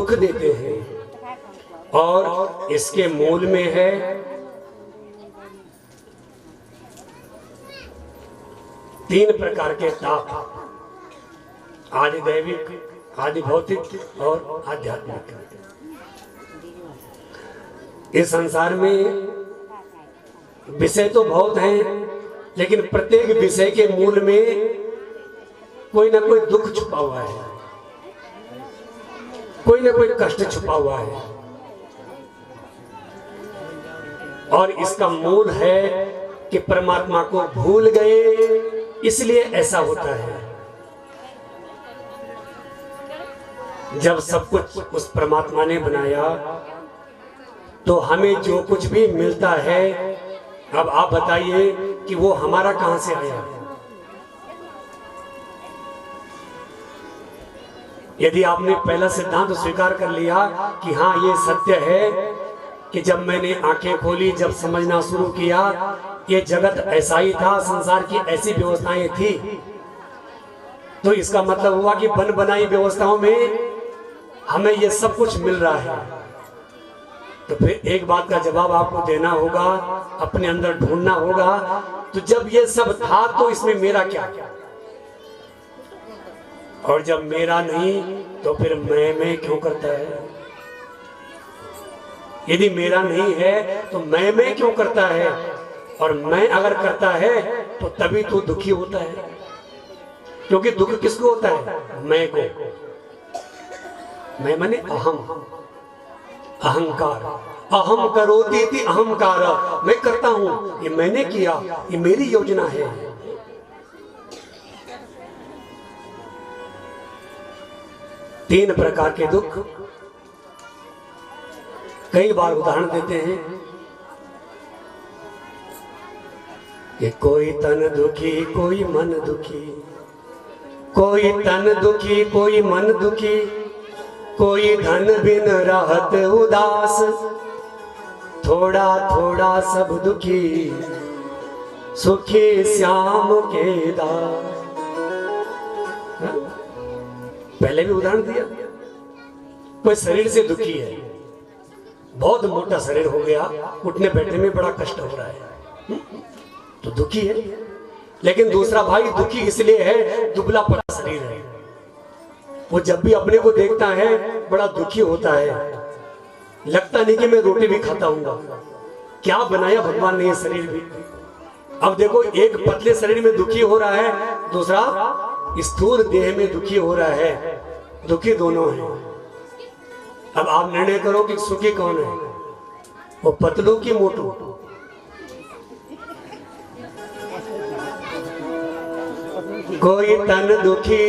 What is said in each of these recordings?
दुख देते हैं और इसके मूल में है तीन प्रकार के ताप, आदि दैविक, आदि भौतिक और आध्यात्मिक। इस संसार में विषय तो बहुत हैं, लेकिन प्रत्येक विषय के मूल में कोई ना कोई दुख छुपा हुआ है, कोई ना कोई कष्ट छुपा हुआ है। और इसका मूल है कि परमात्मा को भूल गए, इसलिए ऐसा होता है। जब सब कुछ उस परमात्मा ने बनाया तो हमें जो कुछ भी मिलता है, अब आप बताइए कि वो हमारा कहां से आया? यदि आपने पहला सिद्धांत स्वीकार कर लिया कि हाँ ये सत्य है कि जब मैंने आंखें खोली, जब समझना शुरू किया ये जगत ऐसा ही था, संसार की ऐसी व्यवस्थाएं थी, तो इसका मतलब हुआ कि बन बनाई व्यवस्थाओं में हमें ये सब कुछ मिल रहा है। तो फिर एक बात का जवाब आपको देना होगा, अपने अंदर ढूंढना होगा, तो जब ये सब था तो इसमें मेरा क्या? और जब मेरा नहीं तो फिर मैं क्यों करता है? यदि मेरा नहीं है तो मैं क्यों करता है? और मैं अगर करता है तो तभी तो दुखी होता है, क्योंकि दुख किसको होता है? मैं को। मैं माने अहम, अहंकार। अहम करोति इति अहंकार, मैं करता हूं, ये मैंने किया, ये मेरी योजना है। तीन प्रकार के दुख कई बार उदाहरण देते हैं कि कोई तन दुखी, कोई मन दुखी, कोई तन दुखी, कोई मन दुखी, कोई धन बिन रहत उदास, थोड़ा थोड़ा सब दुखी, सुखी श्याम के दास। पहले भी उदाहरण दिया। कोई शरीर से दुखी है, बहुत मोटा शरीर हो गया, उठने बैठने में बड़ा कष्ट हो रहा है, तो दुखी है। लेकिन दूसरा भाई दुखी इसलिए है, दुबला पड़ा शरीर है, वो जब भी अपने को देखता है बड़ा दुखी होता है, लगता नहीं कि मैं रोटी भी खाता हूँ। क्या बनाया भगवान ने ये शरीर भी। अब देखो, एक पतले शरीर में दुखी हो रहा है, दूसरा स्थूल देह में दुखी हो रहा है, दुखी दोनों हैं। अब आप निर्णय करो कि सुखी कौन है, वो पतलू की मोटू? कोई तन दुखी,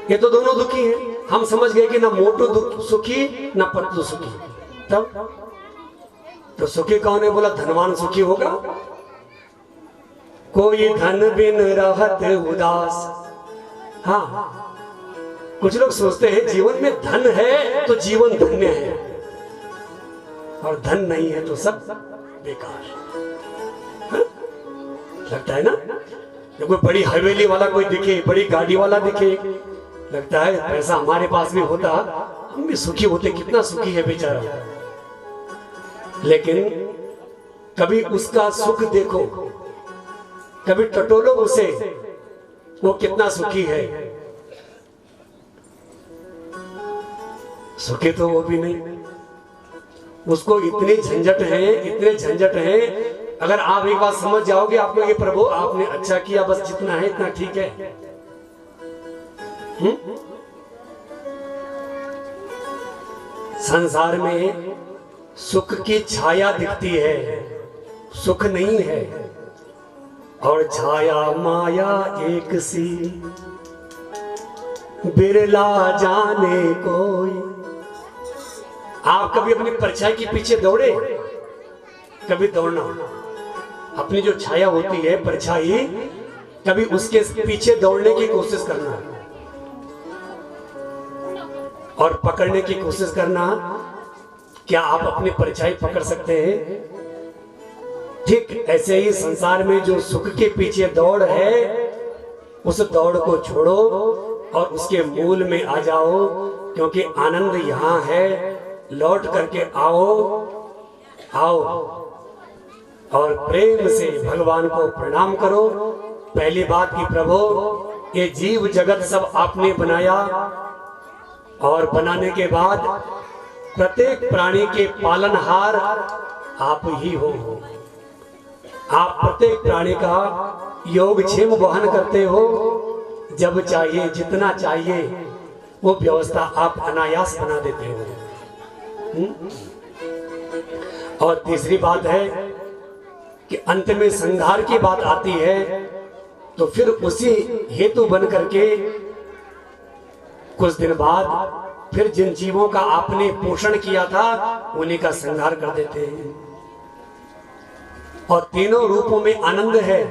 ये तो दोनों दुखी हैं। हम समझ गए कि ना मोटू सुखी ना पतलू सुखी, तब तो सुखी कौन है? बोला धनवान सुखी होगा। कोई धन बिन रहत उदास। हाँ, कुछ लोग सोचते हैं जीवन में धन है तो जीवन धन्य है, और धन नहीं है तो सब बेकार। हाँ? लगता है ना, जब कोई बड़ी हवेली वाला कोई दिखे, बड़ी गाड़ी वाला दिखे, लगता है पैसा हमारे पास भी होता हम भी सुखी होते, कितना सुखी है बेचारा। लेकिन कभी उसका सुख देखो, कभी टटोलो उसे, वो कितना सुखी है। सुखी तो वो भी नहीं, उसको इतने झंझट है, इतने झंझट है। अगर आप एक बात समझ जाओगे, आप कहोगे प्रभु आपने अच्छा किया, बस जितना है इतना ठीक है। संसार में सुख की छाया दिखती है, सुख नहीं है, और छाया माया एक सी, बिरला जाने कोई। आप कभी अपनी परछाई के पीछे दौड़े? कभी दौड़ना, अपनी जो छाया होती है परछाई, कभी उसके पीछे दौड़ने की कोशिश करना और पकड़ने की कोशिश करना। क्या आप अपनी परछाई पकड़ सकते हैं? ठीक ऐसे ही संसार में जो सुख के पीछे दौड़ है, उस दौड़ को छोड़ो और उसके मूल में आ जाओ। क्योंकि आनंद यहाँ है, लौट करके आओ आओ और प्रेम से भगवान को प्रणाम करो। पहली बात कि प्रभु ये जीव जगत सब आपने बनाया और बनाने के बाद प्रत्येक प्राणी के पालनहार आप ही हो। आप प्रत्येक प्राणी का योगक्षेम वहन करते हो। जब चाहिए जितना चाहिए वो व्यवस्था आप अनायास बना देते हो। और तीसरी बात है कि अंत में संहार की बात आती है तो फिर उसी हेतु बन करके कुछ दिन बाद फिर जिन जीवों का आपने पोषण किया था उन्हीं का संहार कर देते हैं। और तीनों रूपों में आनंद है।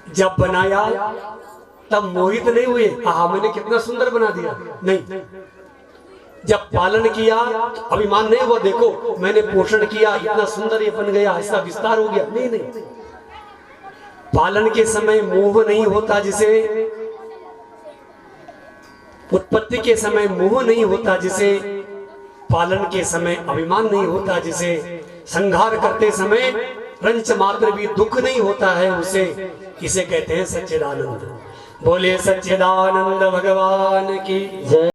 जब बनाया तब मोहित नहीं हुए, आहा मैंने कितना सुंदर बना दिया, नहीं। जब पालन किया तो अभिमान नहीं हुआ, देखो मैंने पोषण किया, इतना सुंदर ये बन गया, ऐसा विस्तार हो गया, नहीं नहीं। पालन के समय मोह नहीं होता, जिसे उत्पत्ति के समय मोह नहीं होता, जिसे पालन के समय अभिमान नहीं होता, जिसे संहार करते समय रंच मात्र भी दुख नहीं होता है, उसे इसे कहते हैं सच्चिदानंद। बोले सच्चिदानंद भगवान की जय।